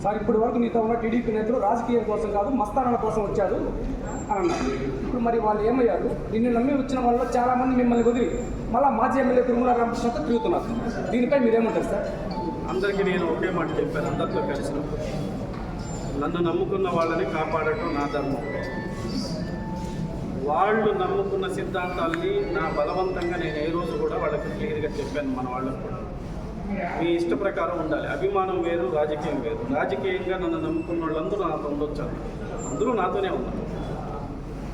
Sir ఇప్పటి వరకు మీతో ఉన్న టీడీపీ నేతలు రాజకీయం కోసం కాదు మస్తానాల కోసం వచ్చారు అని అన్నారు. ఇప్పుడు మరి వాళ్ళు ఏమయ్యారు? నిన్ను నమ్మి వచ్చిన వాళ్ళు చాలామంది మిమ్మల్ని వదిలి మళ్ళీ మాజీ ఎమ్మెల్యే తిరుమల రామకృష్ణతో తిరుగుతున్నారు. దీనిపై మీరేమంటారు సార్? అందరికీ నేను ఒకే మాట చెప్పాను. అందరితో కలిసినప్పుడు నన్ను నమ్ముకున్న వాళ్ళని కాపాడటం నా ధర్మం. వాళ్ళు నమ్ముకున్న సిద్ధాంతాల్ని నా బలవంతంగా నేను ఏ రోజు కూడా వాళ్ళకి క్లియర్గా చెప్పాను. మన వాళ్ళకు కూడా మీ ఇష్ట ప్రకారం ఉండాలి. అభిమానం వేరు, రాజకీయం వేరు. రాజకీయంగా నన్ను నమ్ముకున్న వాళ్ళందరూ నాతో ఉండొచ్చు, అందరూ నాతోనే ఉన్నారు.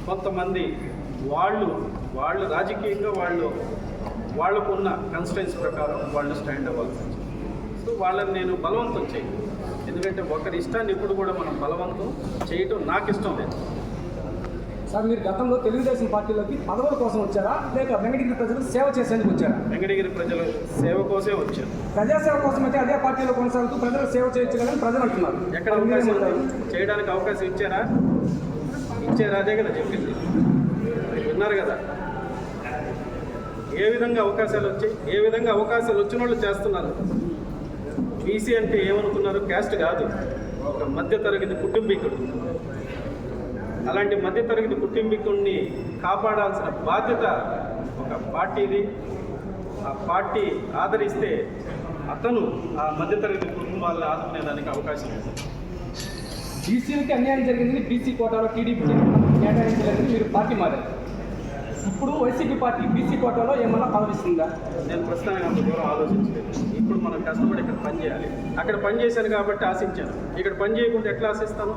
కొంతమంది వాళ్ళు రాజకీయంగా వాళ్ళకున్న కన్స్టెన్స్ ప్రకారం వాళ్ళు స్టాండ్ అవ్వాల్సి వచ్చింది. సో వాళ్ళని నేను బలవంతం చేయను. ఎందుకంటే ఒకరి ఇష్టాన్ని ఇప్పుడు కూడా మనం బలవంతం చేయటం నాకు ఇష్టం లేదు. సార్ మీరు గతంలో తెలుగుదేశం పార్టీలోకి పదవుల కోసం వచ్చారా లేక వెంకటగిరి ప్రజలకు సేవ చేసేందుకు వచ్చారా? వెంకటగిరి ప్రజల సేవ కోసమే వచ్చారు. ప్రజాసేవ కోసం అయితే అదే పార్టీలో కొనసాగుతూ ప్రజలకు సేవ చేయొచ్చు కదా ప్రజలు అంటున్నారు. ఎక్కడ అవకాశం చేయడానికి అవకాశం ఇచ్చారా? అదే కదా చెప్పింది. విన్నారు కదా ఏ విధంగా అవకాశాలు వచ్చాయి, ఏ విధంగా అవకాశాలు వచ్చిన వాళ్ళు చేస్తున్నారు. బీసీ అంటే ఏమనుకున్నారు? క్యాస్ట్ కాదు, ఒక మధ్యతరగతి కుటుంబీకుడు. అలాంటి మధ్యతరగతి కుటుంబీకుడిని కాపాడాల్సిన బాధ్యత ఒక పార్టీది. ఆ పార్టీ ఆదరిస్తే అతను ఆ మధ్యతరగతి కుటుంబాలను ఆదుకునేదానికి అవకాశం ఉంది. బీసీలకి అన్యాయం జరిగింది, బీసీ కోటాలో టీడీపీకి కేటాయించలేదని మీరు పార్టీ మారారు. ఇప్పుడు వైసీపీ పార్టీ బీసీ కోటాలో ఏమన్నా పదవిస్తుందా? నేను ప్రస్తుతానికి అంత దూరం ఆలోచించలేదు. ఇప్పుడు మనం కష్టపడి ఇక్కడ పనిచేయాలి. అక్కడ పని చేశాను కాబట్టి ఆశించాను. ఇక్కడ పని చేయకుండా ఎట్లా ఆశిస్తాను?